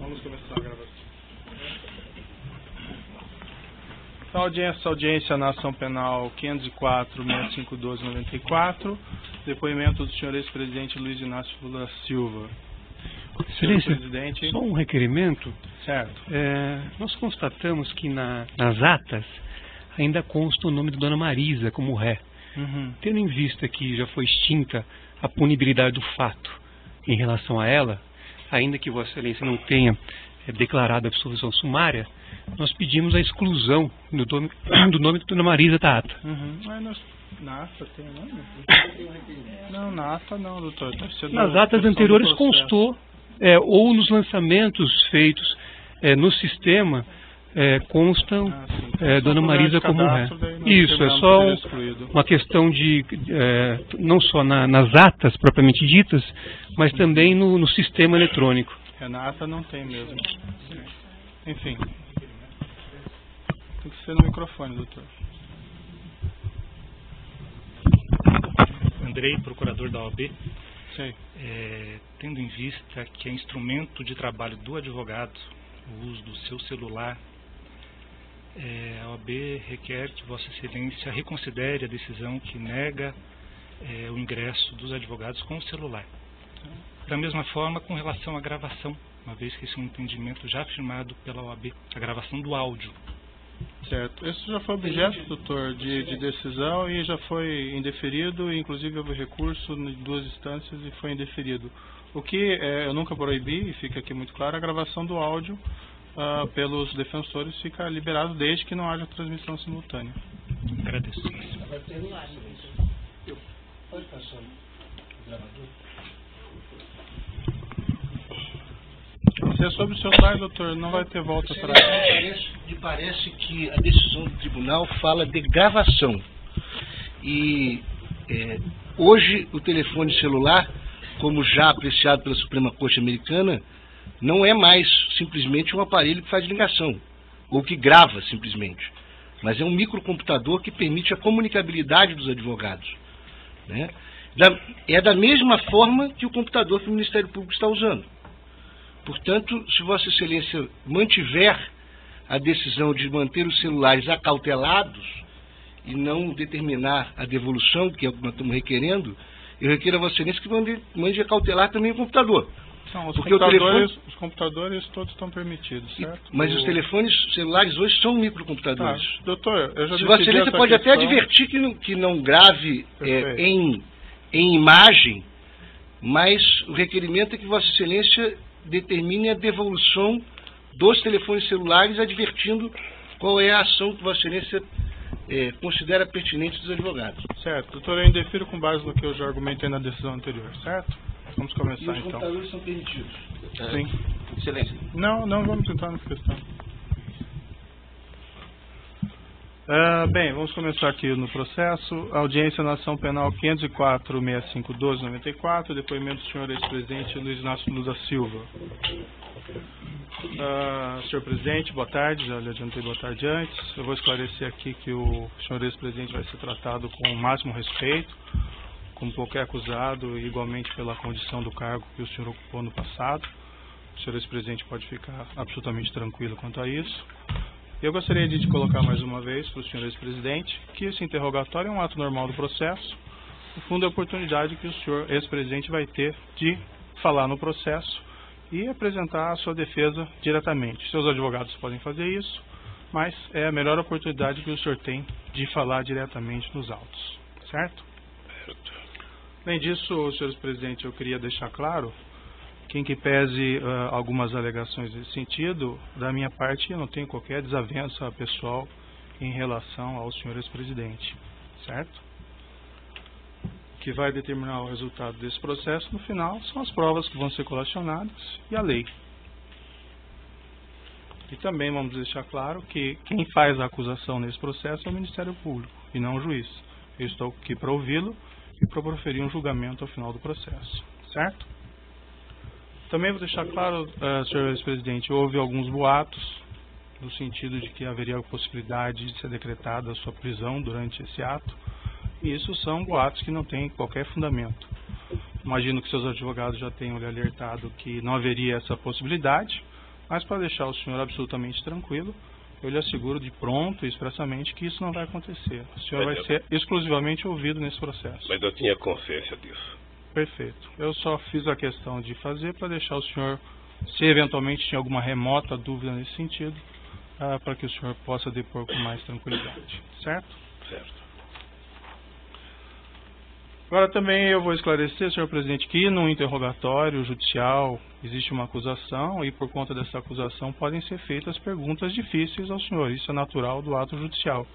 Vamos começar a gravação. Então, audiência na ação penal 504-6512-94, depoimento do senhor ex-presidente Luiz Inácio Lula Silva. Excelência, presidente. Só um requerimento. Certo. Nós constatamos que nas atas ainda consta o nome de Dona Marisa como ré. Tendo em vista que já foi extinta a punibilidade do fato em relação a ela, ainda que Vossa Excelência não tenha declarado a absolvição sumária, nós pedimos a exclusão do nome de Dona Marisa da ata. Na ata tem nome? Não, na ata não, doutor. Nas atas anteriores constou, ou nos lançamentos feitos no sistema, constam Dona Marisa como ré. Isso, é só uma questão de, não só nas atas propriamente ditas, mas também no sistema eletrônico. Na ata não tem mesmo. Enfim. Tem que ser no microfone, doutor. Andrei, procurador da OAB. Sei. Tendo em vista que é instrumento de trabalho do advogado o uso do seu celular, a OAB requer que Vossa Excelência reconsidere a decisão que nega o ingresso dos advogados com o celular. Da mesma forma, com relação à gravação, uma vez que esse é um entendimento já afirmado pela OAB, a gravação do áudio. Certo. Isso já foi objeto, doutor, de decisão e já foi indeferido, inclusive houve recurso em 2 instâncias e foi indeferido. O que eu nunca proibi, e fica aqui muito claro, a gravação do áudio pelos defensores fica liberado desde que não haja transmissão simultânea. Agradeço. Pode passar o gravador? Se é sobre o celular, doutor, não vai ter volta atrás. Me parece que a decisão do tribunal fala de gravação. E hoje o telefone celular, como já apreciado pela Suprema Corte Americana, não é mais simplesmente um aparelho que faz ligação, ou que grava simplesmente, mas é um microcomputador que permite a comunicabilidade dos advogados, né? É da mesma forma que o computador que o Ministério Público está usando. Portanto, se Vossa Excelência mantiver a decisão de manter os celulares acautelados e não determinar a devolução, que é o que nós estamos requerendo, eu requero a Vossa Excelência que mande acautelar também o computador. Não, os computadores todos estão permitidos, certo? Mas os telefones celulares hoje são microcomputadores. Tá. Doutor, eu já Se Vossa Excelência pode até advertir que não grave em imagem, mas o requerimento é que Vossa Excelência determine a devolução dos telefones celulares, advertindo qual é a ação que Vossa Excelência considera pertinente dos advogados. Certo. Doutor, eu indefiro com base no que eu já argumentei na decisão anterior, certo? Vamos começar então. E os computadores são permitidos? Sim. Excelência. Não vamos entrar nessa questão. Bem, vamos começar aqui no processo. Audiência na ação penal 504-6512-94, depoimento do senhor ex-presidente Luiz Inácio Lula Silva. Senhor presidente, boa tarde, já lhe adiantei boa tarde antes. Eu vou esclarecer aqui que o senhor ex-presidente vai ser tratado com o máximo respeito, como qualquer acusado, e igualmente pela condição do cargo que o senhor ocupou no passado. O senhor ex-presidente pode ficar absolutamente tranquilo quanto a isso. Eu gostaria de colocar mais uma vez para o senhor ex-presidente que esse interrogatório é um ato normal do processo. No fundo, é a oportunidade que o senhor ex-presidente vai ter de falar no processo e apresentar a sua defesa diretamente. Seus advogados podem fazer isso, mas é a melhor oportunidade que o senhor tem de falar diretamente nos autos. Certo? Além disso, senhor ex-presidente, eu queria deixar claro que, em que pese algumas alegações nesse sentido, da minha parte eu não tenho qualquer desavença pessoal em relação ao senhor ex-presidente, certo? O que vai determinar o resultado desse processo no final são as provas que vão ser colacionadas e a lei. E também vamos deixar claro que quem faz a acusação nesse processo é o Ministério Público e não o juiz. Eu estou aqui para ouvi-lo e para proferir um julgamento ao final do processo, certo? Também vou deixar claro, senhor ex-presidente, houve alguns boatos no sentido de que haveria a possibilidade de ser decretada a sua prisão durante esse ato, e isso são boatos que não têm qualquer fundamento. Imagino que seus advogados já tenham lhe alertado que não haveria essa possibilidade, Mas para deixar o senhor absolutamente tranquilo, eu lhe asseguro de pronto e expressamente que isso não vai acontecer. O senhor vai ser exclusivamente ouvido nesse processo. Mas eu tinha consciência disso. Perfeito. Eu só fiz a questão de fazer para deixar o senhor, se eventualmente tinha alguma remota dúvida nesse sentido, para que o senhor possa depor com mais tranquilidade. Certo? Certo. Agora também eu vou esclarecer, senhor presidente, que no interrogatório judicial existe uma acusação e por conta dessa acusação podem ser feitas perguntas difíceis ao senhor. Isso é natural do ato judicial.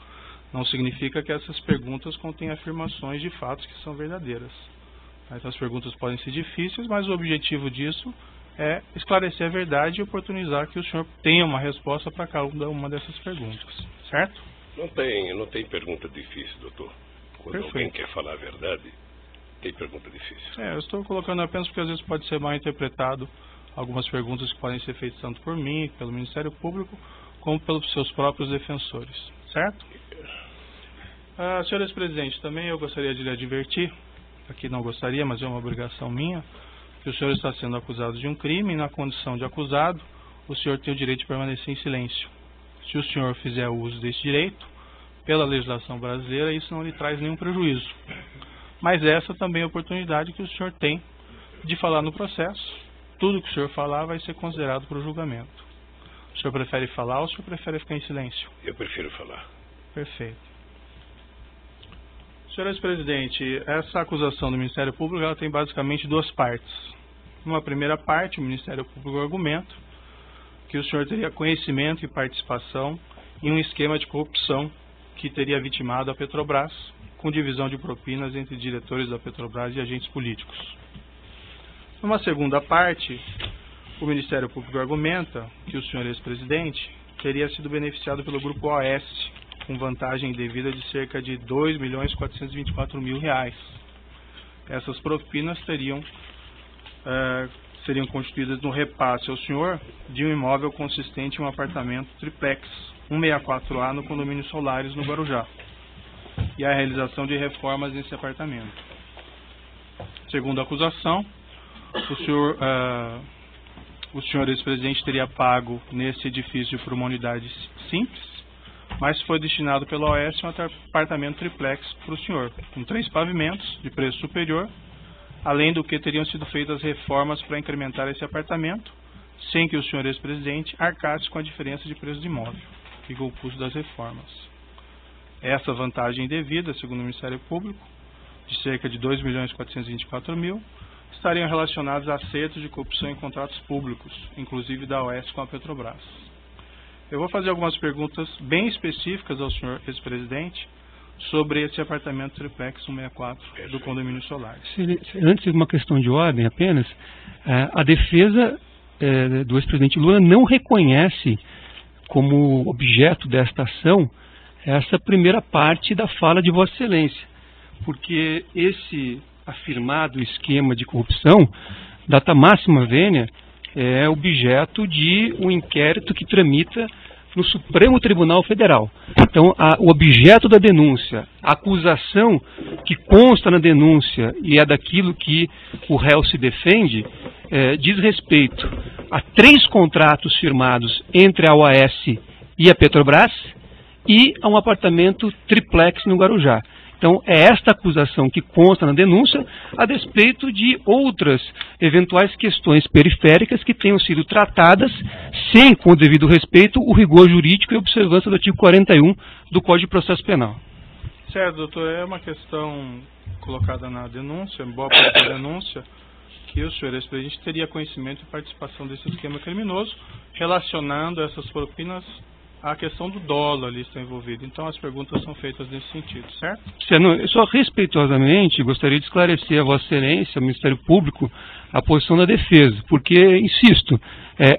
Não significa que essas perguntas contêm afirmações de fatos que são verdadeiras. Então as perguntas podem ser difíceis, mas o objetivo disso é esclarecer a verdade e oportunizar que o senhor tenha uma resposta para cada uma dessas perguntas. Certo? Não tem pergunta difícil, doutor. Quando Perfeito. Alguém quer falar a verdade, tem pergunta difícil. Eu estou colocando apenas porque às vezes pode ser mal interpretado algumas perguntas que podem ser feitas tanto por mim, pelo Ministério Público, como pelos seus próprios defensores. Certo? Senhor ex-presidente, também eu gostaria de lhe advertir, aqui não gostaria, mas é uma obrigação minha, que o senhor está sendo acusado de um crime e na condição de acusado, o senhor tem o direito de permanecer em silêncio. Se o senhor fizer uso desse direito, pela legislação brasileira, isso não lhe traz nenhum prejuízo. Mas essa também é a oportunidade que o senhor tem de falar no processo. Tudo que o senhor falar vai ser considerado para o julgamento. O senhor prefere falar ou o senhor prefere ficar em silêncio? Eu prefiro falar. Perfeito. Senhor ex-presidente, essa acusação do Ministério Público ela tem basicamente duas partes. Numa primeira parte, o Ministério Público argumenta que o senhor teria conhecimento e participação em um esquema de corrupção que teria vitimado a Petrobras, com divisão de propinas entre diretores da Petrobras e agentes políticos. Numa segunda parte, o Ministério Público argumenta que o senhor ex-presidente teria sido beneficiado pelo Grupo OAS, com vantagem devida de cerca de R$ 2.424.000. Essas propinas seriam constituídas no repasse ao senhor de um imóvel consistente em um apartamento triplex, 164A, no condomínio Solares, no Guarujá, e a realização de reformas nesse apartamento. Segundo a acusação, o senhor ex-presidente teria pago nesse edifício por uma unidade simples, mas foi destinado pela OAS um apartamento triplex para o senhor, com 3 pavimentos de preço superior, além do que teriam sido feitas reformas para incrementar esse apartamento, sem que o senhor ex-presidente arcasse com a diferença de preço de imóvel, que ficou o custo das reformas. Essa vantagem devida, segundo o Ministério Público, de cerca de R$ 2.424.000, estariam relacionados a acertos de corrupção em contratos públicos, inclusive da OAS com a Petrobras. Eu vou fazer algumas perguntas bem específicas ao senhor ex-presidente sobre esse apartamento triplex 164 do condomínio Solares. Antes de uma questão de ordem apenas, a defesa do ex-presidente Lula não reconhece como objeto desta ação essa primeira parte da fala de Vossa Excelência, porque esse afirmado esquema de corrupção, data máxima vênia, é objeto de um inquérito que tramita no Supremo Tribunal Federal. Então, o objeto da denúncia, a acusação que consta na denúncia e é daquilo que o réu se defende, diz respeito a 3 contratos firmados entre a OAS e a Petrobras e a um apartamento triplex no Guarujá. Então, é esta acusação que consta na denúncia, a despeito de outras eventuais questões periféricas que tenham sido tratadas sem, com o devido respeito, o rigor jurídico e observância do artigo 41 do Código de Processo Penal. Certo, doutor, é uma questão colocada na denúncia, boa parte da denúncia, que o senhor ex-presidente teria conhecimento e participação desse esquema criminoso, relacionando essas propinas à questão do dolo ali está envolvido. Então as perguntas são feitas nesse sentido, certo? Eu só respeitosamente gostaria de esclarecer a Vossa Excelência, ao Ministério Público, a posição da defesa, porque, insisto,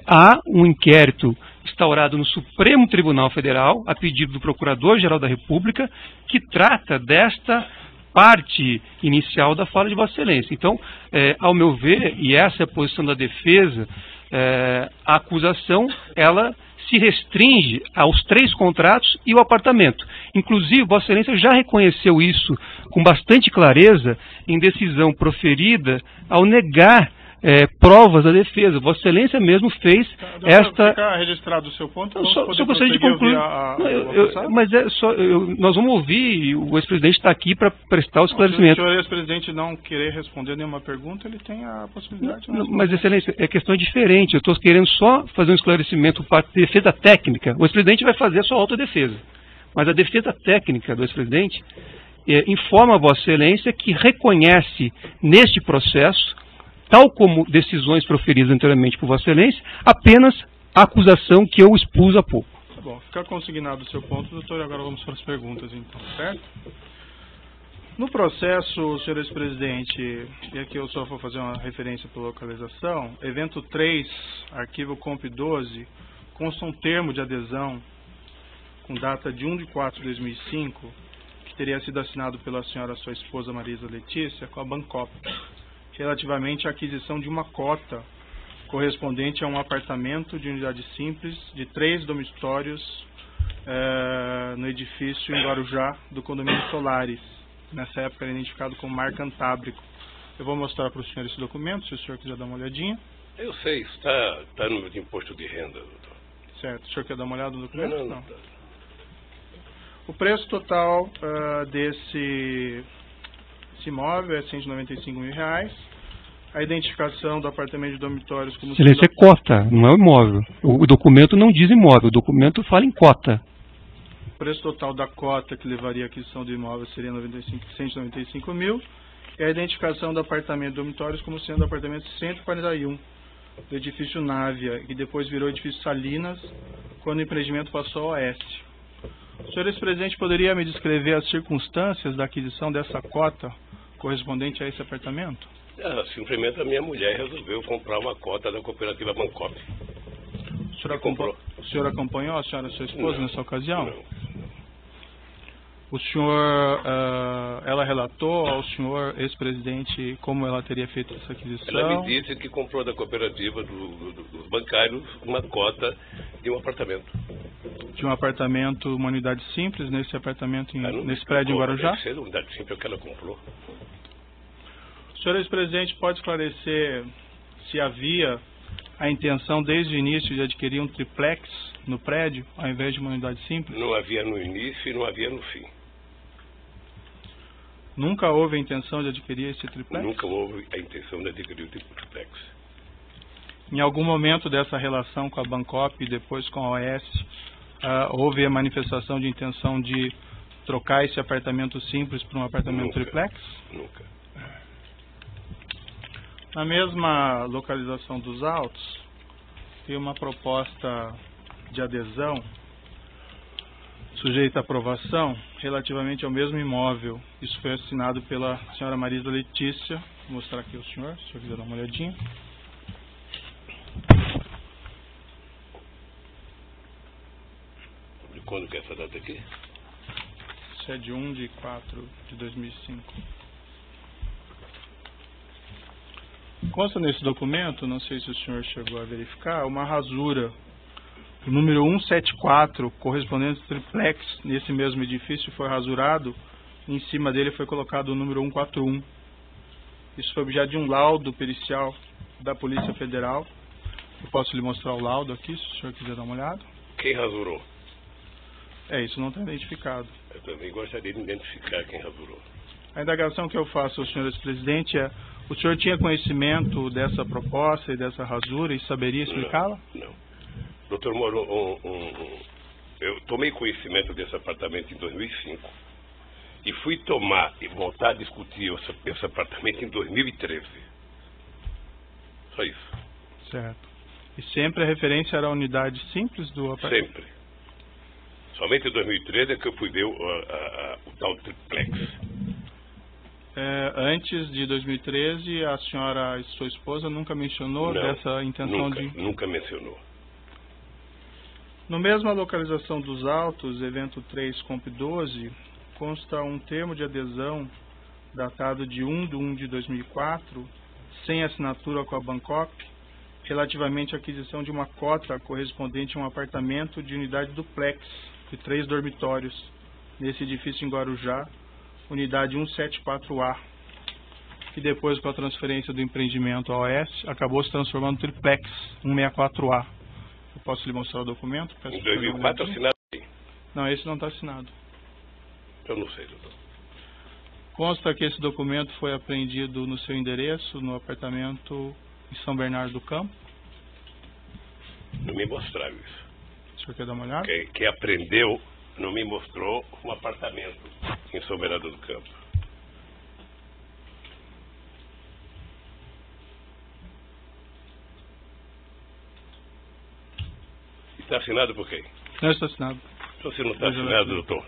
há um inquérito instaurado no Supremo Tribunal Federal, a pedido do Procurador-Geral da República, que trata desta parte inicial da fala de Vossa Excelência. Então, ao meu ver, e essa é a posição da defesa, a acusação, ela se restringe aos 3 contratos e o apartamento. Inclusive, Vossa Excelência já reconheceu isso com bastante clareza em decisão proferida ao negar provas da defesa. Vossa Excelência mesmo fez esta... Fica registrado o seu ponto, só gostaria de concluir. Nós vamos ouvir, o ex-presidente está aqui para prestar o esclarecimento. Se o senhor ex-presidente não querer responder nenhuma pergunta, ele tem a possibilidade. Mas, Excelência, a questão é diferente. Eu estou querendo só fazer um esclarecimento para a defesa técnica. O ex-presidente vai fazer a sua autodefesa. Mas a defesa técnica do ex-presidente informa a Vossa Excelência que reconhece neste processo, tal como decisões proferidas anteriormente por Vossa Excelência, apenas a acusação que eu expus há pouco. Tá bom, fica consignado o seu ponto, doutor, e agora vamos para as perguntas, então, certo? No processo, senhor ex-presidente, e aqui eu só vou fazer uma referência por localização, evento 3, arquivo comp 12, consta um termo de adesão com data de 1/4/2005, que teria sido assinado pela senhora sua esposa Marisa Letícia com a Bancop, relativamente à aquisição de uma cota correspondente a um apartamento de unidade simples de 3 dormitórios no edifício em Guarujá do condomínio Solares. Nessa época era identificado como Mar Cantábrico. Eu vou mostrar para o senhor esse documento, se o senhor quiser dar uma olhadinha. Eu sei, está no imposto de renda, doutor. Certo, o senhor quer dar uma olhada no documento? Não. O preço total desse imóvel é R$195 mil. A identificação do apartamento de dormitórios como... Excelência, é cota, não é o imóvel. O documento não diz imóvel, o documento fala em cota. O preço total da cota que levaria à aquisição do imóvel seria R$195 mil. E a identificação do apartamento de dormitórios como sendo o apartamento 141 do edifício Návia, que depois virou edifício Salinas, quando o empreendimento passou ao oeste. O senhor ex-presidente poderia me descrever as circunstâncias da aquisição dessa cota correspondente a esse apartamento? Simplesmente a minha mulher resolveu comprar uma cota da cooperativa Bancop. O senhor acompanhou a senhora, sua esposa, nessa ocasião? Não. O senhor, ela relatou ao senhor ex-presidente como ela teria feito essa aquisição? Ela me disse que comprou da cooperativa dos bancários uma cota de um apartamento. De um apartamento, uma unidade simples, nesse apartamento, nesse prédio em Guarujá? Deve ser a unidade simples que ela comprou. O senhor ex-presidente pode esclarecer se havia a intenção desde o início de adquirir um triplex no prédio, ao invés de uma unidade simples? Não havia no início e não havia no fim. Nunca houve a intenção de adquirir esse triplex? Nunca houve a intenção de adquirir o triplex. Em algum momento dessa relação com a Bancop e depois com a OS, houve a manifestação de intenção de trocar esse apartamento simples por um apartamento triplex? Nunca. Na mesma localização dos autos, tem uma proposta de adesão sujeita à aprovação relativamente ao mesmo imóvel. Isso foi assinado pela senhora Marisa Letícia. Vou mostrar aqui ao senhor, se o senhor quiser dar uma olhadinha. De quando que é essa data aqui? Isso é de 1/4/2005. Consta nesse documento, não sei se o senhor chegou a verificar, uma rasura. O número 174, correspondente ao triplex, nesse mesmo edifício, foi rasurado. Em cima dele foi colocado o número 141. Isso foi objeto de um laudo pericial da Polícia Federal. Eu posso lhe mostrar o laudo aqui, se o senhor quiser dar uma olhada. Quem rasurou? Isso não está identificado. Eu também gostaria de identificar quem rasurou. A indagação que eu faço ao senhor ex-presidente é: o senhor tinha conhecimento dessa proposta e dessa rasura e saberia explicá-la? Não. Doutor Moro, eu tomei conhecimento desse apartamento em 2005 e fui tomar e voltar a discutir esse apartamento em 2013. Só isso. Certo. E sempre a referência era a unidade simples do apartamento? Sempre. Somente em 2013 é que eu fui ver o tal triplex. Antes de 2013, a senhora e sua esposa nunca mencionou dessa intenção Nunca mencionou. Na mesma localização dos autos, evento 3, comp 12, consta um termo de adesão datado de 1/1/2004, sem assinatura com a Bancop, relativamente à aquisição de uma cota correspondente a um apartamento de unidade duplex de 3 dormitórios, nesse edifício em Guarujá, unidade 174A. que depois, com a transferência do empreendimento à OS, acabou se transformando no triplex 164A. Eu posso lhe mostrar o documento? Em 2004 assinado aí? Não, esse não está assinado. Eu não sei, doutor. Consta que esse documento foi apreendido no seu endereço, no apartamento em São Bernardo do Campo. Não me mostraram isso. O senhor quer dar uma olhada? Quem aprendeu não me mostrou um apartamento em São Bernardo do Campo. Está assinado por quem? Não está assinado. Então, se não está assinado, doutor?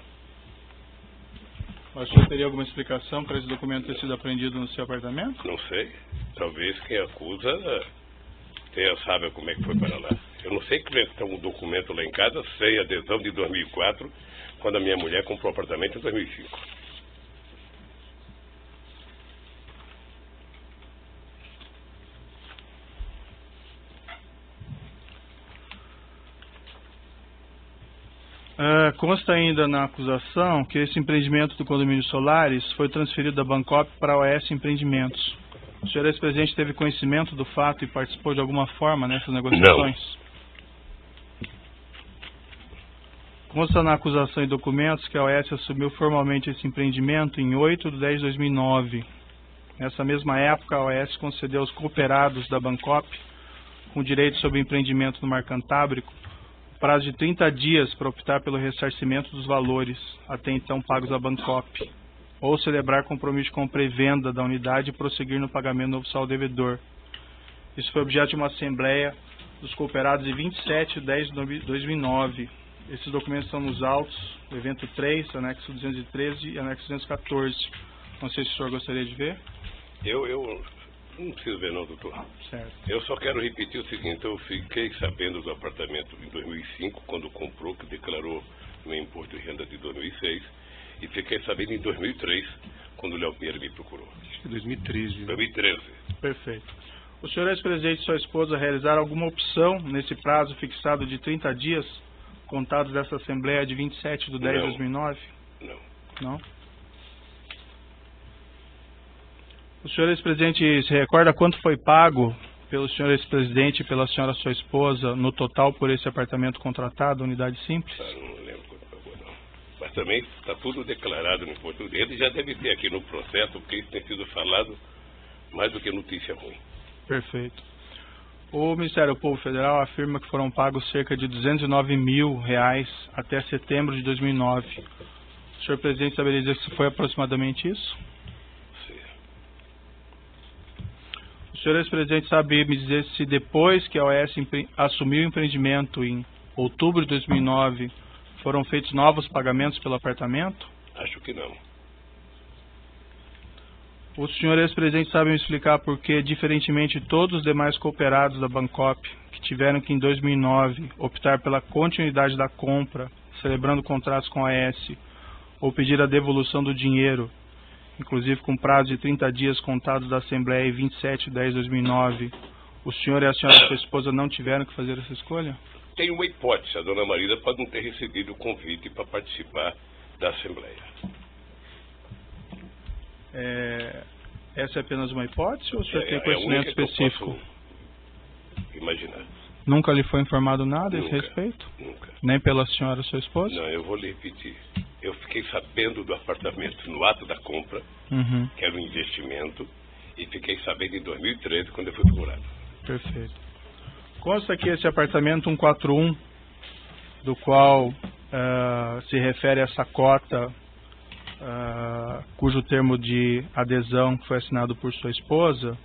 O senhor teria alguma explicação para esse documento ter sido apreendido no seu apartamento? Não sei. Talvez quem acusa saiba como é que foi para lá. Eu não sei como é que está um documento lá em casa sem adesão de 2004, quando a minha mulher comprou o apartamento em 2005. Consta ainda na acusação que esse empreendimento do condomínio Solares foi transferido da Bancop para a OS Empreendimentos. O senhor ex-presidente teve conhecimento do fato e participou de alguma forma nessas negociações? Não. Consta na acusação e documentos que a OS assumiu formalmente esse empreendimento em 8/10/2009. Nessa mesma época, a OS concedeu aos cooperados da Bancop, com direito sobre o empreendimento no Mar Cantábrico, prazo de 30 dias para optar pelo ressarcimento dos valores até então pagos à Bancop, ou celebrar compromisso de compra e venda da unidade e prosseguir no pagamento no oficial devedor. Isso foi objeto de uma assembleia dos cooperados em 27/10/2009. Esses documentos estão nos autos, evento 3, anexo 213 e anexo 214. Não sei se o senhor gostaria de ver. Eu não preciso ver não, doutor. Certo. Eu só quero repetir o seguinte: eu fiquei sabendo do apartamento em 2005, quando comprou, que declarou no imposto de renda de 2006, e fiquei sabendo em 2003, quando o Léo Pinheiro me procurou. Acho que 2013. 2013. Perfeito. O senhor ex-presidente e sua esposa realizaram alguma opção nesse prazo fixado de 30 dias, contados dessa Assembleia de 27/10/2009? Não. Não? O senhor ex-presidente se recorda quanto foi pago pelo senhor ex-presidente e pela senhora sua esposa no total por esse apartamento contratado, unidade simples? Não lembro quanto pagou, não. Mas também está tudo declarado no imposto de renda e já deve ter aqui no processo, porque isso tem sido falado mais do que notícia ruim. Perfeito. O Ministério Público Federal afirma que foram pagos cerca de R$209 mil até setembro de 2009. O senhor presidente saberia dizer se foi aproximadamente isso? Sim. O senhor ex-presidente sabe me dizer se depois que a OS assumiu o empreendimento em outubro de 2009, foram feitos novos pagamentos pelo apartamento? Acho que não. O senhor ex-presidente sabe me explicar por que, diferentemente de todos os demais cooperados da Bancop, que tiveram que em 2009 optar pela continuidade da compra, celebrando contratos com a AS, ou pedir a devolução do dinheiro, inclusive com prazo de 30 dias contados da Assembleia em 27/10/2009, o senhor e a senhora sua esposa não tiveram que fazer essa escolha? Tem uma hipótese: a dona Marisa pode não ter recebido o convite para participar da Assembleia. Essa é apenas uma hipótese ou o senhor tem conhecimento a específico? Que eu posso imaginar. Nunca lhe foi informado nada a esse Nunca, respeito? Nunca. Nem pela senhora sua esposa? Não, eu vou lhe repetir. Eu fiquei sabendo do apartamento no ato da compra, que era um investimento, e fiquei sabendo em 2013, quando eu fui procurado. Perfeito. Consta que esse apartamento 141, do qual se refere a essa cota, cujo termo de adesão foi assinado por sua esposa,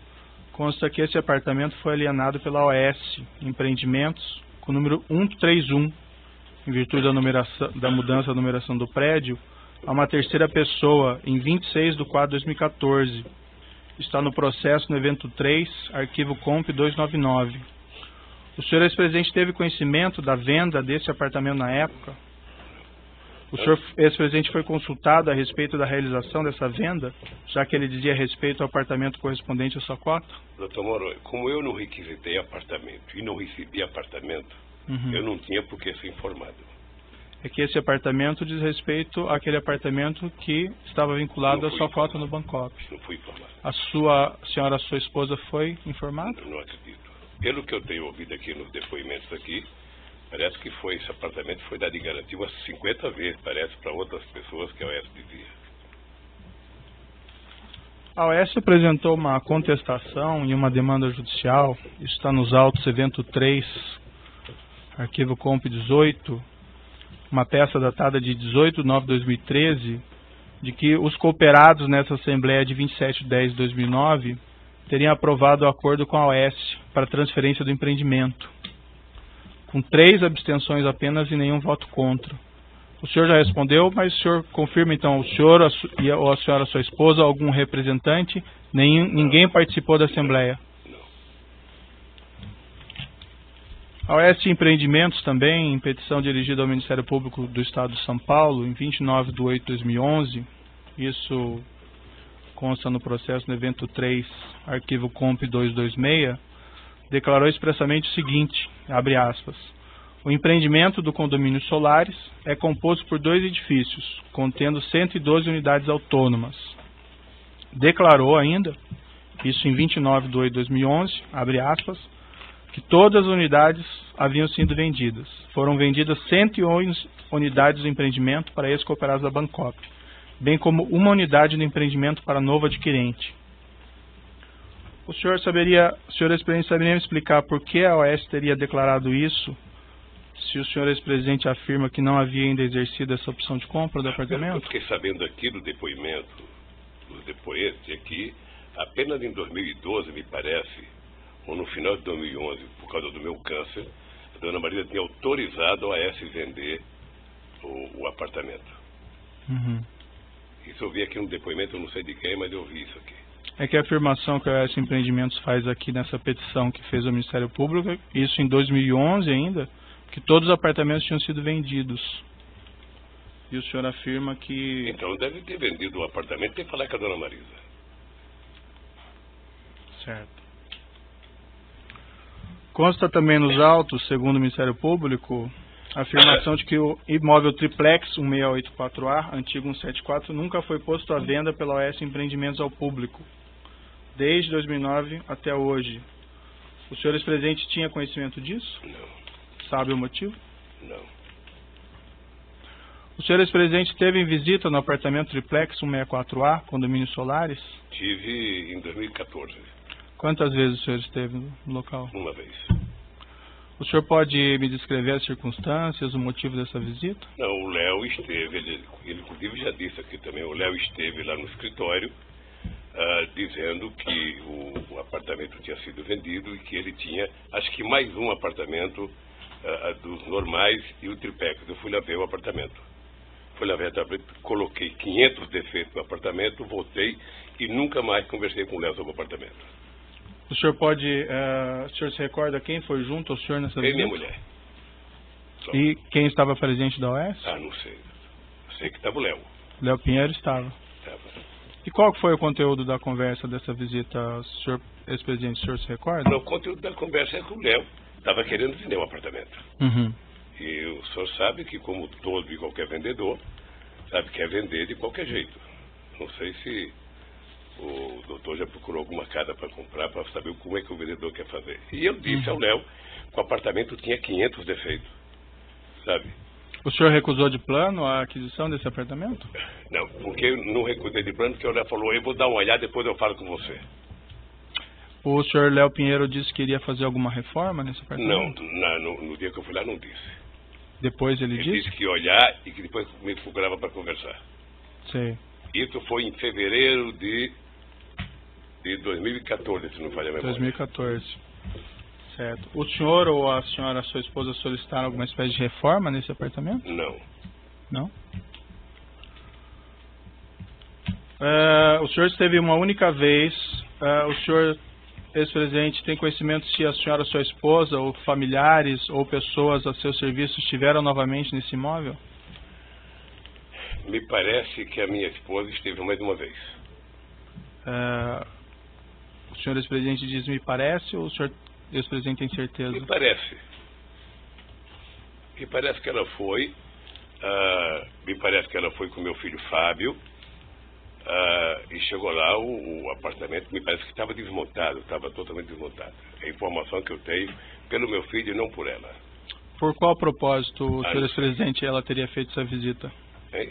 consta que esse apartamento foi alienado pela OS Empreendimentos com o número 131, em virtude da mudança da numeração do prédio, a uma terceira pessoa em 26/4/2014. Está no processo no evento 3, arquivo comp 299. O senhor ex-presidente teve conhecimento da venda desse apartamento na época? O senhor ex-presidente foi consultado a respeito da realização dessa venda, já que ele dizia respeito ao apartamento correspondente à sua cota? Doutor Moro, como eu não requisitei apartamento e não recebi apartamento, eu não tinha por que ser informado. É que esse apartamento diz respeito àquele apartamento que estava vinculado à sua foto no Bancop. Não fui informado. A senhora, sua esposa, foi informada? Não acredito. Pelo que eu tenho ouvido aqui nos depoimentos aqui, parece que esse apartamento foi dado em garantia umas 50 vezes, parece, para outras pessoas que a OAS dizia. A OAS apresentou uma contestação e uma demanda judicial, isso está nos autos evento 3, arquivo comp 18, uma peça datada de 18/9/2013, de que os cooperados nessa Assembleia de 27/10/2009 teriam aprovado o acordo com a OAS para transferência do empreendimento, com 3 abstenções apenas e nenhum voto contra. O senhor já respondeu, mas o senhor confirma então, o senhor ou a senhora, sua esposa, algum representante, ninguém participou da Assembleia? A OAS Empreendimentos também, em petição dirigida ao Ministério Público do Estado de São Paulo, em 29/8/2011, isso consta no processo no evento 3, arquivo comp 226, declarou expressamente o seguinte, abre aspas, o empreendimento do condomínio Solares é composto por 2 edifícios, contendo 112 unidades autônomas. Declarou ainda, isso em 29/8/2011, abre aspas, que todas as unidades haviam sido vendidas. Foram vendidas 111 unidades do empreendimento para ex-cooperados da Bancop, bem como uma unidade do empreendimento para novo adquirente. O senhor ex-presidente saberia me explicar por que a OAS teria declarado isso, se o senhor ex-presidente afirma que não havia ainda exercido essa opção de compra do apartamento? Eu fiquei sabendo aqui do depoimento, dos depoentes, que apenas em 2012, me parece, ou no final de 2011, por causa do meu câncer, a dona Marisa tinha autorizado a OAS vender o apartamento. Uhum. Isso eu vi aqui no depoimento, eu não sei de quem, mas eu vi isso aqui. É que a afirmação que a OAS Empreendimentos faz aqui nessa petição que fez ao Ministério Público, isso em 2011 ainda, que todos os apartamentos tinham sido vendidos. E o senhor afirma que... Então deve ter vendido o apartamento e tem que falar com a dona Marisa. Certo. Consta também nos autos, segundo o Ministério Público, a afirmação de que o imóvel triplex 1684A, antigo 174, nunca foi posto à venda pela OAS Empreendimentos ao público, desde 2009 até hoje. O senhor ex-presidente tinha conhecimento disso? Não. Sabe o motivo? Não. O senhor ex-presidente teve em visita no apartamento triplex 164A, condomínio Solares? Tive em 2014. Quantas vezes o senhor esteve no local? Uma vez. O senhor pode me descrever as circunstâncias, o motivo dessa visita? Não, o Léo esteve, ele inclusive já disse aqui também, o Léo esteve lá no escritório dizendo que o apartamento tinha sido vendido e que ele tinha, acho que mais um apartamento dos normais e o triplex. Eu fui lá ver o apartamento. Fui lá ver o apartamento, coloquei 500 defeitos no apartamento, voltei e nunca mais conversei com o Léo sobre o apartamento. O senhor pode... o senhor se recorda quem foi junto ao senhor nessa visita? Minha mulher. Só. E quem estava presente da OAS? Não sei. Sei que estava o Léo. Léo Pinheiro estava. E qual foi o conteúdo da conversa dessa visita, senhor ex-presidente? O senhor se recorda? Não, o conteúdo da conversa é que o Léo estava querendo vender um apartamento. Uhum. E o senhor sabe que, como todo e qualquer vendedor, sabe que quer vender de qualquer jeito. Não sei se o doutor já procurou alguma casa para comprar, para saber como é que o vendedor quer fazer. E eu disse ao Léo que o apartamento tinha 500 defeitos, sabe? O senhor recusou de plano a aquisição desse apartamento? Não, porque eu não recusei de plano, porque o Léo falou, eu vou dar uma olhada, depois eu falo com você. O senhor Léo Pinheiro disse que iria fazer alguma reforma nesse apartamento? Não, no dia que eu fui lá não disse. Depois ele disse? Ele disse que ia olhar e que depois me procurava para conversar. Sei. Isso foi em fevereiro de 2014, se não falha a memória. 2014. Certo. O senhor ou a senhora, sua esposa, solicitaram alguma espécie de reforma nesse apartamento? Não. Não? O senhor esteve uma única vez. O senhor, ex-presidente, tem conhecimento se a senhora, sua esposa, ou familiares, ou pessoas a seu serviço estiveram novamente nesse imóvel? Me parece que a minha esposa esteve mais uma vez. O senhor ex-presidente diz me parece, ou o senhor ex-presidente tem certeza? Me parece. Me parece que ela foi Me parece que ela foi com meu filho Fábio. E chegou lá, o apartamento me parece que estava desmontado, estava totalmente desmontado. É a informação que eu tenho pelo meu filho e não por ela. Por qual propósito, senhor ex-presidente, ela teria feito essa visita? Hein?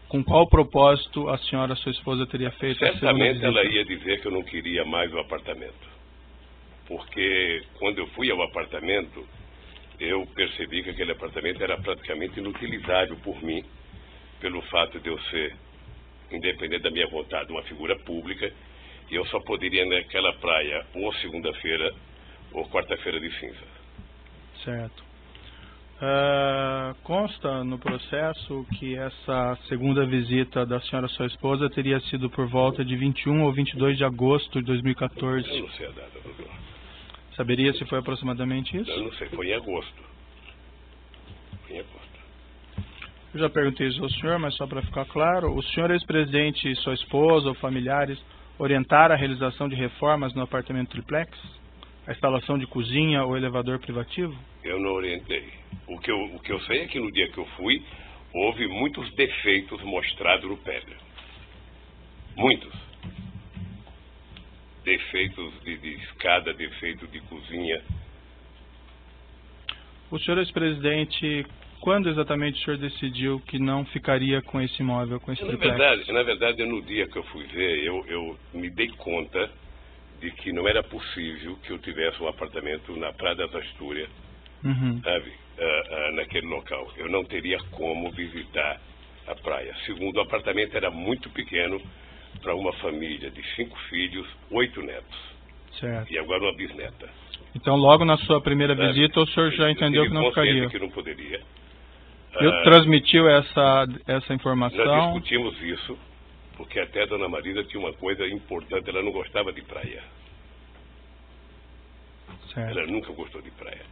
Com qual propósito a senhora, sua esposa, teria feito essa visita? Certamente ela ia dizer que eu não queria mais o apartamento. Porque quando eu fui ao apartamento, eu percebi que aquele apartamento era praticamente inutilizável por mim, pelo fato de eu ser, independente da minha vontade, uma figura pública, e eu só poderia ir naquela praia ou segunda-feira ou quarta-feira de cinza. Certo. Consta no processo que essa segunda visita da senhora, sua esposa, teria sido por volta de 21 ou 22 de agosto de 2014. Eu não sei a data, doutor. Saberia se foi aproximadamente isso? Eu não sei, foi em agosto. Foi em agosto. Eu já perguntei isso ao senhor, mas só para ficar claro, o senhor ex-presidente e sua esposa ou familiares orientaram a realização de reformas no apartamento triplex? A instalação de cozinha ou elevador privativo? Eu não orientei. O que eu sei é que no dia que eu fui, houve muitos defeitos mostrados no prédio. Muitos. Defeitos de escada, defeitos de cozinha. O senhor ex-presidente, quando exatamente o senhor decidiu que não ficaria com esse imóvel, com esse triplex? Na verdade, no dia que eu fui ver, eu me dei conta de que não era possível que eu tivesse um apartamento na Praia das Astúrias, sabe, naquele local. Eu não teria como visitar a praia. Segundo, o apartamento era muito pequeno para uma família de 5 filhos, 8 netos. Certo. E agora uma bisneta. Então, logo na sua primeira visita, o senhor já entendeu que não ficaria? Que não poderia. Transmitiu essa informação? Nós discutimos isso, porque até a dona Marisa tinha uma coisa importante, ela não gostava de praia. Certo. Ela nunca gostou de praia.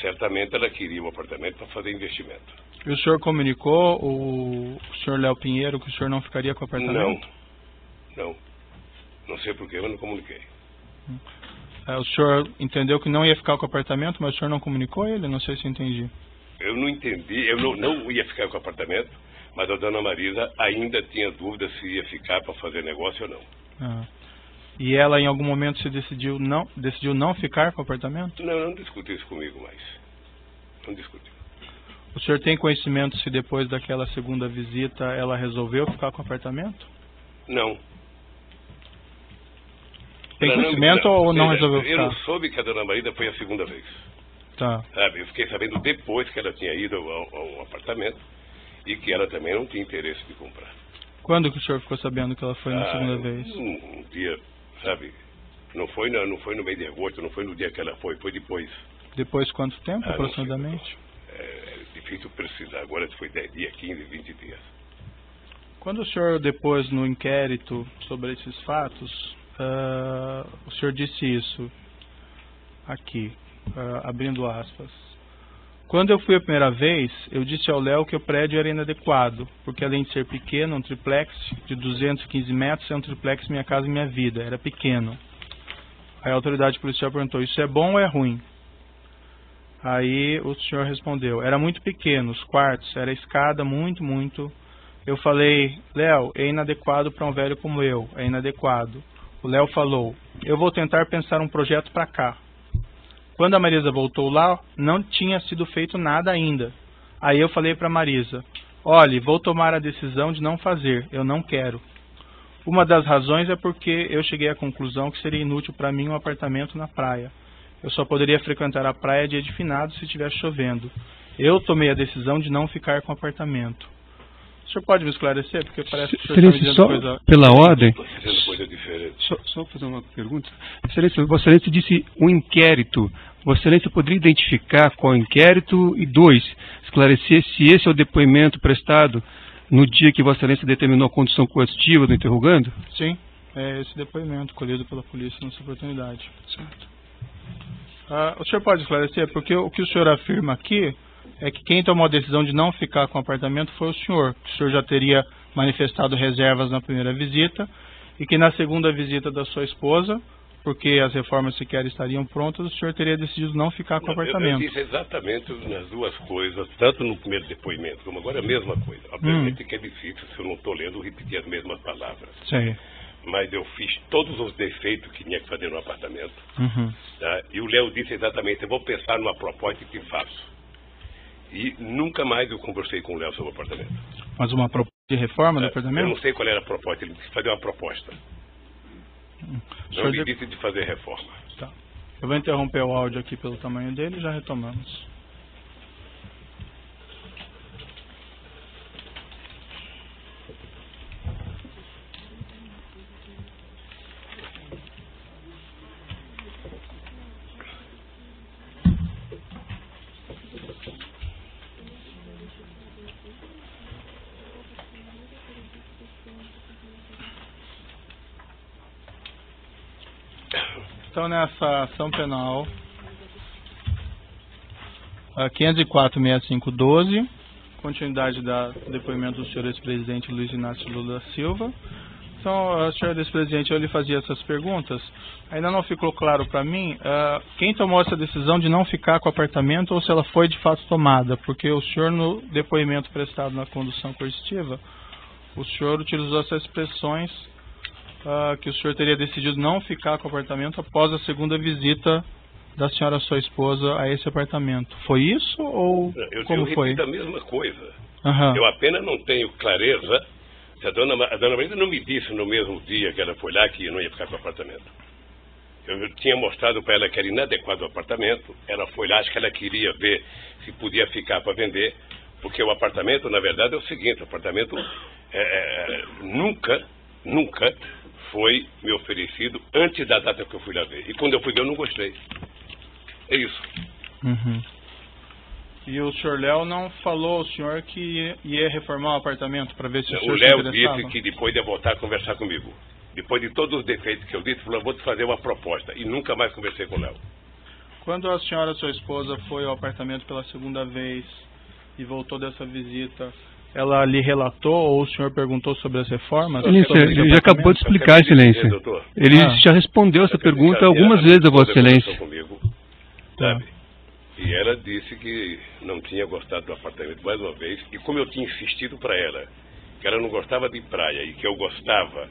Certamente ela queria um apartamento para fazer investimento. E o senhor comunicou o senhor Léo Pinheiro que o senhor não ficaria com o apartamento? Não. Não sei porquê, mas não comuniquei. O senhor entendeu que não ia ficar com o apartamento, mas o senhor não comunicou ele? Não sei se entendi. Eu não entendi, eu não ia ficar com o apartamento, mas a dona Marisa ainda tinha dúvida se ia ficar para fazer negócio ou não. E ela em algum momento decidiu não ficar com o apartamento? Não discutiu isso comigo mais. Não discutiu. O senhor tem conhecimento se depois daquela segunda visita ela resolveu ficar com o apartamento? Não. Tem conhecimento ou não resolveu ficar? Eu não soube que a dona Marisa foi a segunda vez. Tá. Sabe, eu fiquei sabendo depois que ela tinha ido ao apartamento e que ela também não tinha interesse de comprar. Quando que o senhor ficou sabendo que ela foi na segunda vez? Um dia, sabe, não foi no mês de agosto, não foi no dia que ela foi depois. Depois quanto tempo, aproximadamente? É difícil precisar, agora se foi 10 dias, 15, 20 dias. Quando o senhor depôs no inquérito sobre esses fatos, o senhor disse isso aqui, abrindo aspas. Quando eu fui a primeira vez, eu disse ao Léo que o prédio era inadequado, porque além de ser pequeno, um triplex de 215 metros é um triplex Minha Casa Minha Vida, era pequeno. Aí a autoridade policial perguntou, isso é bom ou é ruim? Aí o senhor respondeu, era muito pequeno, os quartos, era escada muito. Eu falei, Léo, é inadequado para um velho como eu, é inadequado. O Léo falou, eu vou tentar pensar um projeto para cá. Quando a Marisa voltou lá, não tinha sido feito nada ainda. Aí eu falei para a Marisa, olhe, vou tomar a decisão de não fazer, eu não quero. Uma das razões é porque eu cheguei à conclusão que seria inútil para mim um apartamento na praia. Eu só poderia frequentar a praia dia de finados se estivesse chovendo. Eu tomei a decisão de não ficar com o apartamento. O senhor pode me esclarecer? Porque parece que o senhor está me dizendo só coisa... Pela ordem... Coisa diferente. Só fazer uma pergunta. Excelência, Vossa Excelência disse um inquérito. Vossa Excelência poderia identificar qual inquérito? E 2, esclarecer se esse é o depoimento prestado no dia que Vossa Excelência determinou a condução coercitiva do interrogando? Sim, é esse depoimento colhido pela polícia nessa oportunidade. Certo. O senhor pode esclarecer? Porque o que o senhor afirma aqui é que quem tomou a decisão de não ficar com o apartamento foi o senhor. O senhor já teria manifestado reservas na primeira visita e que na segunda visita da sua esposa, porque as reformas sequer estariam prontas, o senhor teria decidido não ficar com o apartamento. Eu disse exatamente nas duas coisas, tanto no primeiro depoimento como agora a mesma coisa. Obviamente que é difícil, se eu não estou lendo, repetir as mesmas palavras. Sim. Mas eu fiz todos os defeitos que tinha que fazer no apartamento. Tá? E o Léo disse exatamente, eu vou pensar numa proposta que faço. E nunca mais eu conversei com o Léo sobre o apartamento. Mas uma proposta de reforma do apartamento? Eu não sei qual era a proposta, ele disse fazer uma proposta. Não me disse de fazer reforma. Tá. Eu vou interromper o áudio aqui pelo tamanho dele e já retomamos. Então, nessa ação penal 504.6512, continuidade do depoimento do senhor ex-presidente Luiz Inácio Lula da Silva. Então, senhor ex-presidente, eu lhe fazia essas perguntas. Ainda não ficou claro para mim quem tomou essa decisão de não ficar com o apartamento ou se ela foi de fato tomada, porque o senhor, no depoimento prestado na condução coercitiva, o senhor utilizou essas expressões que o senhor teria decidido não ficar com o apartamento após a segunda visita da senhora, sua esposa, a esse apartamento. Foi isso ou como foi? Eu repito a mesma coisa. Eu apenas não tenho clareza se a dona Marisa não me disse no mesmo dia que ela foi lá que eu não ia ficar com o apartamento. Eu tinha mostrado para ela que era inadequado o apartamento. Ela foi lá, acho que ela queria ver se podia ficar para vender, porque o apartamento, na verdade, é o seguinte, o apartamento nunca foi me oferecido antes da data que eu fui lá ver. E quando eu fui ver, eu não gostei. É isso. E o senhor Léo não falou ao senhor que ia reformar o apartamento para ver se o senhor se interessava? O Léo disse que depois de voltar a conversar comigo. Depois de todos os defeitos que eu disse, falou, vou te fazer uma proposta. E nunca mais conversei com o Léo. Quando a senhora, sua esposa, foi ao apartamento pela segunda vez e voltou dessa visita, ela lhe relatou ou o senhor perguntou sobre as reformas? Ele já acabou de explicar, Excelência. Ele já respondeu essa pergunta algumas vezes a Vossa Excelência. Comigo, sabe? E ela disse que não tinha gostado do apartamento mais uma vez. E como eu tinha insistido para ela que ela não gostava de praia e que eu gostava,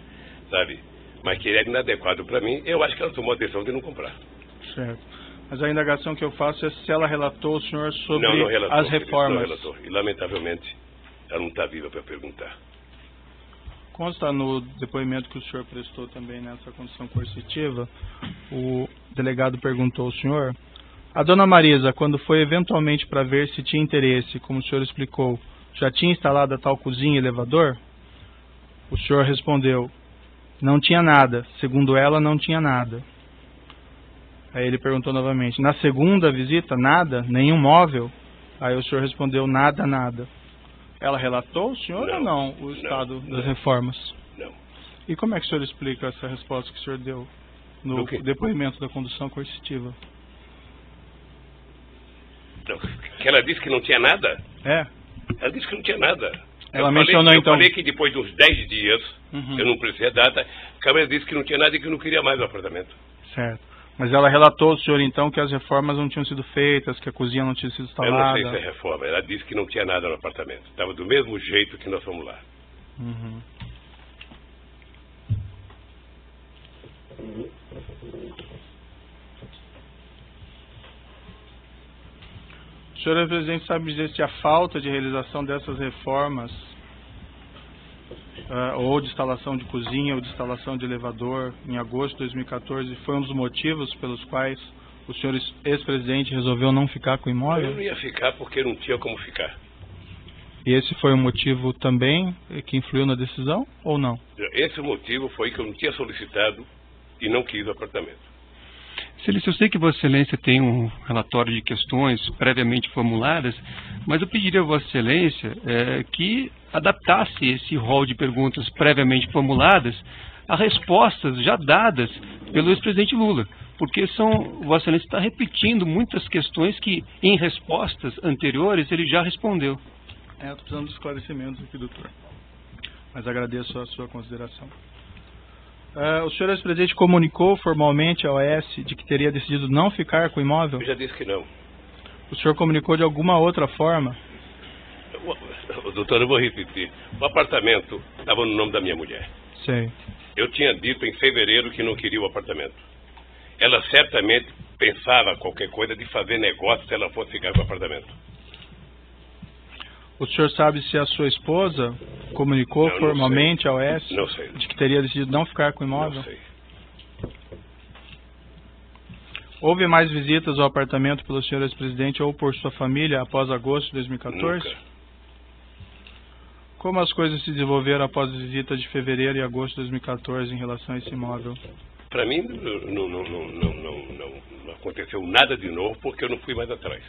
sabe? Mas que era inadequado para mim, eu acho que ela tomou a decisão de não comprar. Certo. Mas a indagação que eu faço é se ela relatou ao senhor sobre não relatou, as reformas. Não relatou. E lamentavelmente ela não está viva para perguntar. Consta no depoimento que o senhor prestou também nessa condição coercitiva, o delegado perguntou ao senhor: a dona Marisa, quando foi eventualmente para ver se tinha interesse, como o senhor explicou, já tinha instalado a tal cozinha e elevador? O senhor respondeu: não tinha nada. Segundo ela, não tinha nada. Aí ele perguntou novamente: na segunda visita, nada? Nenhum móvel? Aí o senhor respondeu: nada. Ela relatou ao senhor ou não o estado das reformas? Não. E como é que o senhor explica essa resposta que o senhor deu no depoimento da condução coercitiva? Que ela disse que não tinha nada? Ela disse que não tinha nada. Ela mencionou então... Eu falei que depois de uns 10 dias, eu não precisei a data, a Câmara disse que não tinha nada e que não queria mais o apartamento. Certo. Mas ela relatou ao senhor então que as reformas não tinham sido feitas, que a cozinha não tinha sido instalada? Eu não sei se é reforma. Ela disse que não tinha nada no apartamento. Estava do mesmo jeito que nós fomos lá. O senhor, presidente, sabe dizer se a falta de realização dessas reformas, ou de instalação de cozinha, ou de instalação de elevador, em agosto de 2014, foi um dos motivos pelos quais o senhor ex-presidente resolveu não ficar com o imóvel? Eu não ia ficar porque não tinha como ficar. E esse foi o motivo também que influiu na decisão, ou não? Esse motivo foi que eu não tinha solicitado e não quis o apartamento. Excelência, eu sei que Vossa Excelência tem um relatório de questões previamente formuladas, mas eu pediria a Vossa Excelência que adaptasse esse rol de perguntas previamente formuladas a respostas já dadas pelo ex-presidente Lula, porque Vossa Excelência está repetindo muitas questões que, em respostas anteriores, ele já respondeu. Estou precisando de esclarecimentos aqui, doutor, mas agradeço a sua consideração. O senhor ex-presidente comunicou formalmente à OAS de que teria decidido não ficar com o imóvel? Eu já disse que não. O senhor comunicou de alguma outra forma? Doutor, eu vou repetir. O apartamento estava no nome da minha mulher. Sei. Eu tinha dito em fevereiro que não queria o apartamento. Ela certamente pensava qualquer coisa de fazer negócio se ela fosse ficar com o apartamento. O senhor sabe se a sua esposa comunicou formalmente ao OAS de que teria decidido não ficar com o imóvel? Não sei. Houve mais visitas ao apartamento pelo senhor ex-presidente ou por sua família após agosto de 2014? Nunca. Como as coisas se desenvolveram após as visitas de fevereiro e agosto de 2014 em relação a esse imóvel? Para mim, não aconteceu nada de novo porque eu não fui mais atrás.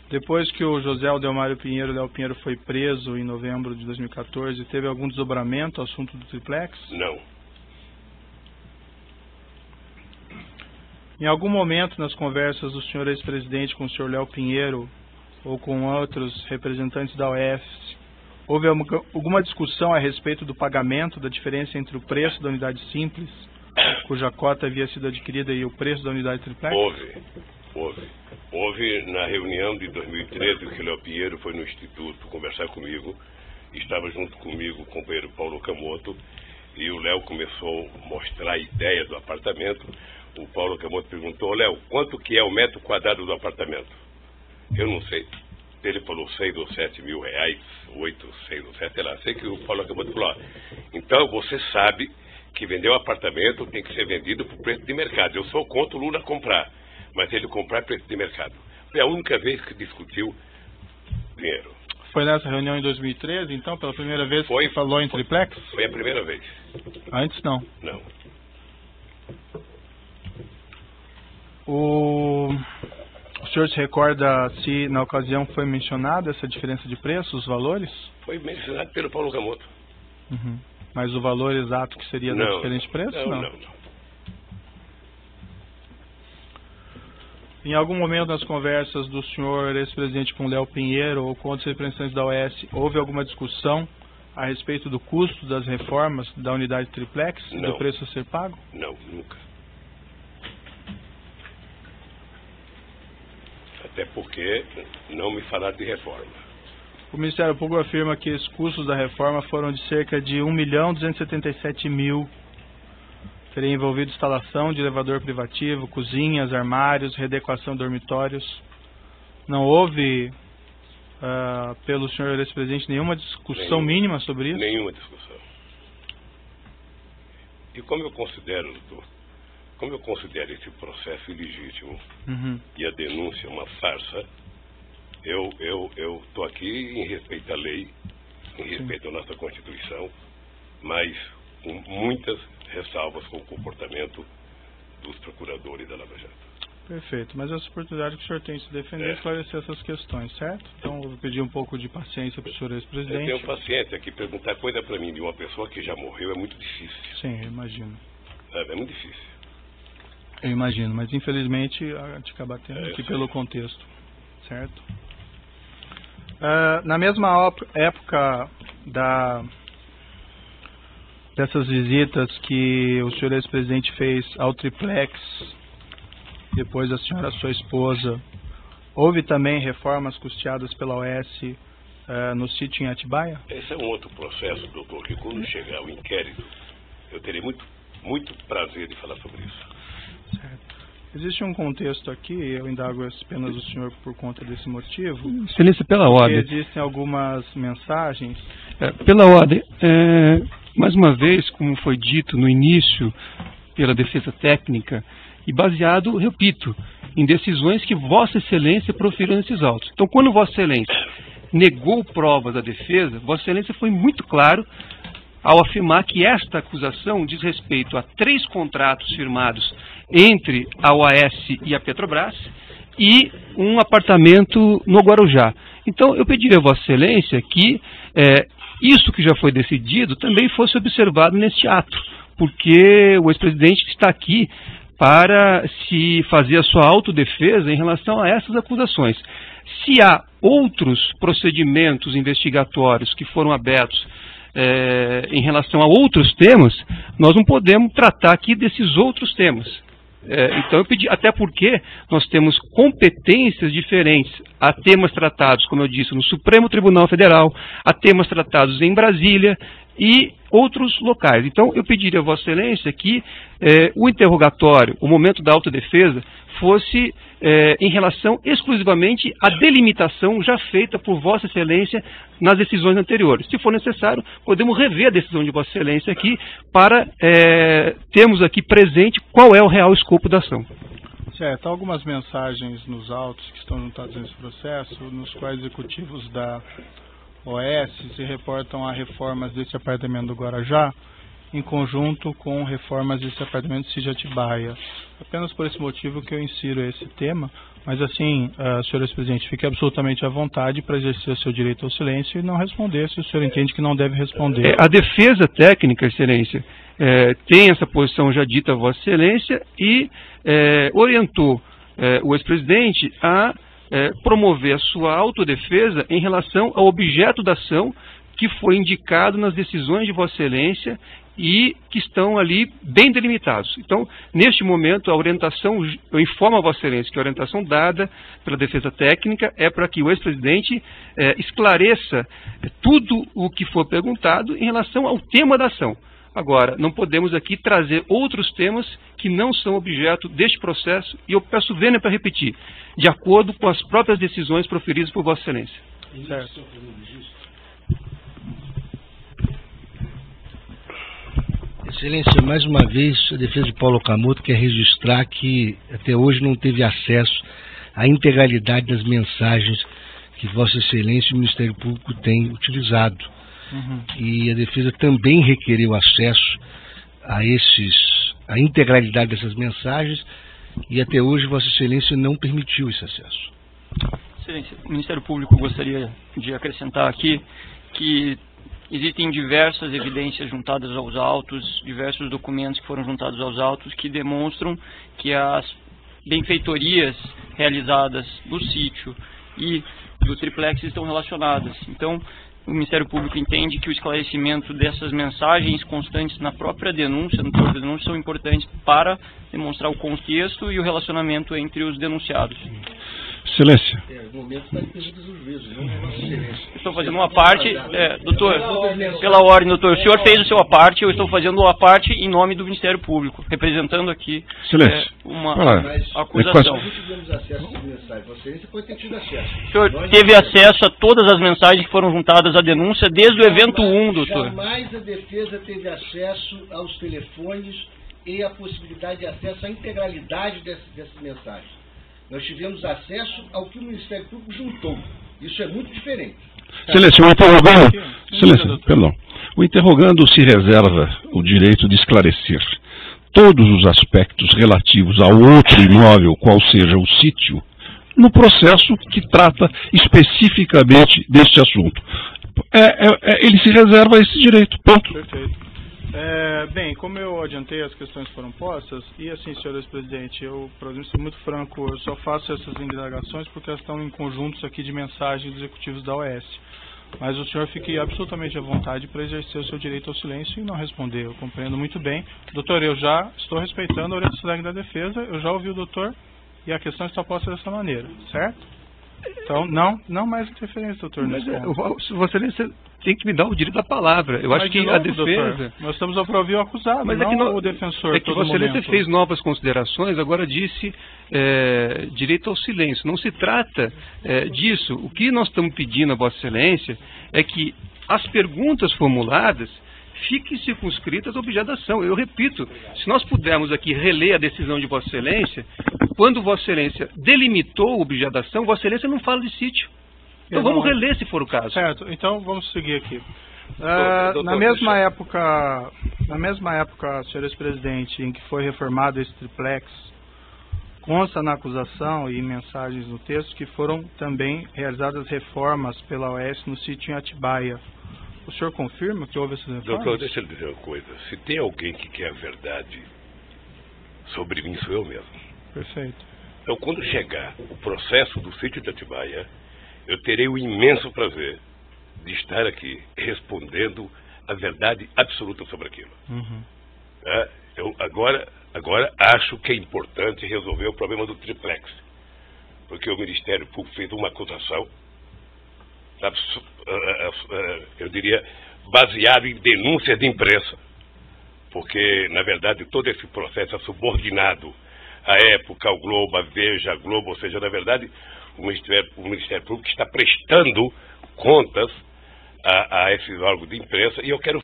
Depois que o José Aldelmário Pinheiro, Léo Pinheiro, foi preso em novembro de 2014, teve algum desdobramento ao assunto do triplex? Não. Em algum momento nas conversas do senhor ex-presidente com o senhor Léo Pinheiro ou com outros representantes da OAS, houve alguma discussão a respeito do pagamento da diferença entre o preço da unidade simples, cuja cota havia sido adquirida, e o preço da unidade triplex? Houve na reunião de 2013 que o Léo Pinheiro foi no Instituto conversar comigo. Estava junto comigo o companheiro Paulo Camoto e o Léo começou a mostrar a ideia do apartamento. O Paulo Camoto perguntou: Léo, quanto que é o metro quadrado do apartamento? Eu não sei. Ele falou 6 ou 7 mil reais, 8, 6 ou 7, sei lá. Sei que o Paulo Camoto falou: então você sabe que vender um apartamento tem que ser vendido por preço de mercado. Eu sou contra o Lula comprar, mas ele comprar preço de mercado. Foi a única vez que discutiu dinheiro. Foi nessa reunião em 2013, então, pela primeira vez que você falou em triplex? Foi a primeira vez. Antes não? Não. O senhor se recorda se na ocasião foi mencionada essa diferença de preço, os valores? Foi mencionado pelo Paulo Camoto. Uhum. Mas o valor exato que seria da diferente preço? Não. Em algum momento nas conversas do senhor ex-presidente com o Léo Pinheiro ou com outros representantes da OAS, houve alguma discussão a respeito do custo das reformas da unidade triplex, do preço a ser pago? Não, nunca. Até porque não me falaram de reforma. O Ministério Público afirma que os custos da reforma foram de cerca de 1.277.000. Teria envolvido instalação de elevador privativo, cozinhas, armários, readequação de dormitórios. Não houve, pelo senhor ex-presidente, nenhuma discussão mínima sobre isso? Nenhuma discussão. E como eu considero, doutor, esse processo ilegítimo e a denúncia uma farsa, eu estou aqui em respeito à lei, em respeito à nossa Constituição, mas com muitas ressalvas com o comportamento dos procuradores da Lava Jato. Perfeito, mas essa oportunidade que o senhor tem de se defender, esclarecer essas questões, certo? Então eu vou pedir um pouco de paciência para o senhor ex-presidente. Eu tenho paciência, que perguntar coisa para mim de uma pessoa que já morreu é muito difícil. Sim, eu imagino. É muito difícil. Eu imagino, mas infelizmente a gente acaba tendo aqui pelo contexto, certo? Na mesma época dessas visitas que o senhor ex-presidente fez ao triplex, depois a senhora, sua esposa, houve também reformas custeadas pela OAS no sítio em Atibaia? Esse é um outro processo, doutor, que quando chegar o inquérito, eu terei muito prazer de falar sobre isso. Certo. Existe um contexto aqui, eu indago apenas o senhor por conta desse motivo. Excelência, pela ordem. Existem algumas mensagens. Pela ordem, mais uma vez, como foi dito no início pela defesa técnica, e baseado, repito, em decisões que Vossa Excelência proferiu nesses autos. Então, quando Vossa Excelência negou provas à defesa, Vossa Excelência foi muito claro ao afirmar que esta acusação diz respeito a 3 contratos firmados entre a OAS e a Petrobras e um apartamento no Guarujá. Então, eu pediria a Vossa Excelência que isso que já foi decidido também fosse observado neste ato, porque o ex-presidente está aqui para se fazer a sua autodefesa em relação a essas acusações. Se há outros procedimentos investigatórios que foram abertos em relação a outros temas, nós não podemos tratar aqui desses outros temas. Então eu pedi, até porque nós temos competências diferentes. Há temas tratados, como eu disse, no Supremo Tribunal Federal, há temas tratados em Brasília e outros locais. Então eu pediria a Vossa Excelência que o interrogatório, o momento da autodefesa, fosse em relação exclusivamente à delimitação já feita por Vossa Excelência nas decisões anteriores. Se for necessário, podemos rever a decisão de Vossa Excelência aqui para termos aqui presente qual é o real escopo da ação. Certo, há algumas mensagens nos autos que estão juntados nesse processo, nos quais executivos da OS se reportam a reformas desse apartamento do Guarujá, em conjunto com reformas desse apartamento de Sítio Atibaia. Apenas por esse motivo que eu insiro esse tema, mas assim, senhor presidente, fique absolutamente à vontade para exercer o seu direito ao silêncio e não responder se o senhor entende que não deve responder. A defesa técnica, Excelência, tem essa posição já dita a Vossa Excelência e orientou o ex-presidente a promover a sua autodefesa em relação ao objeto da ação que foi indicado nas decisões de Vossa Excelência e que estão ali bem delimitados. Então, neste momento, a orientação, eu informo a Vossa Excelência que a orientação dada pela defesa técnica é para que o ex-presidente esclareça tudo o que for perguntado em relação ao tema da ação. Agora, não podemos aqui trazer outros temas que não são objeto deste processo, e eu peço vênia para repetir, de acordo com as próprias decisões proferidas por Vossa Excelência. Certo. Excelência, mais uma vez, a defesa de Paulo Okamoto quer registrar que até hoje não teve acesso à integralidade das mensagens que Vossa Excelência e o Ministério Público têm utilizado. E a defesa também requereu acesso à integralidade dessas mensagens e até hoje Vossa Excelência não permitiu esse acesso. Excelência, o Ministério Público gostaria de acrescentar aqui que existem diversas evidências juntadas aos autos, diversos documentos que foram juntados aos autos que demonstram que as benfeitorias realizadas do sítio e do triplex estão relacionadas. Então, o Ministério Público entende que o esclarecimento dessas mensagens constantes na própria denúncia, no teor da denúncia, são importantes para demonstrar o contexto e o relacionamento entre os denunciados. Excelência. Estou fazendo uma parte, doutor, pela ordem, doutor, o senhor fez o seu parte, eu estou fazendo a parte em nome do Ministério Público, representando aqui uma acusação. O senhor teve acesso a todas as mensagens que foram juntadas à denúncia desde o evento 1, doutor. Jamais a defesa teve acesso aos telefones e a possibilidade de acesso à integralidade dessas mensagens. Nós tivemos acesso ao que o Ministério Público juntou. Isso é muito diferente. Excelência, o interrogando se reserva o direito de esclarecer todos os aspectos relativos ao outro imóvel, qual seja o sítio, no processo que trata especificamente deste assunto. Ele se reserva esse direito. Ponto. Perfeito. Bem, como eu adiantei, as questões foram postas, e assim, senhor ex-presidente, eu, para ser muito franco, eu só faço essas indagações porque elas estão em conjuntos aqui de mensagens dos executivos da OS. Mas o senhor fique absolutamente à vontade para exercer o seu direito ao silêncio e não responder. Eu compreendo muito bem. Doutor, eu já estou respeitando a orientação da defesa, eu já ouvi o doutor e a questão está posta dessa maneira, certo? Então, não mais interferência, doutor. Mas você tem que me dar o direito da palavra. Eu acho que a defesa... Doutor, nós estamos para ouvir o acusado, mas não o defensor. É que Vossa Excelência fez novas considerações, agora disse direito ao silêncio. Não se trata disso. O que nós estamos pedindo a Vossa Excelência é que as perguntas formuladas fiquem circunscritas ao objeto da ação. Eu repito, se nós pudermos aqui reler a decisão de Vossa Excelência, quando Vossa Excelência delimitou o objeto da ação, Vossa Excelência não fala de sítio. Então vamos reler se for o caso. Certo, então vamos seguir aqui. Na mesma época, senhor ex-presidente, em que foi reformado esse triplex, consta na acusação e em mensagens no texto que foram também realizadas reformas pela OS no sítio em Atibaia. O senhor confirma que houve essas reformas? Doutor, deixa eu lhe dizer uma coisa. Se tem alguém que quer a verdade sobre mim, sou eu mesmo. Perfeito. Então, quando chegar o processo do sítio de Atibaia, eu terei o imenso prazer de estar aqui respondendo a verdade absoluta sobre aquilo. Eu agora acho que é importante resolver o problema do triplex, porque o Ministério Público fez uma acusação, eu diria, baseado em denúncias de imprensa, porque, na verdade, todo esse processo é subordinado à Época, ao Globo, à Veja, à Globo, ou seja, na verdade, o Ministério Público está prestando contas a esses órgãos de imprensa, e eu quero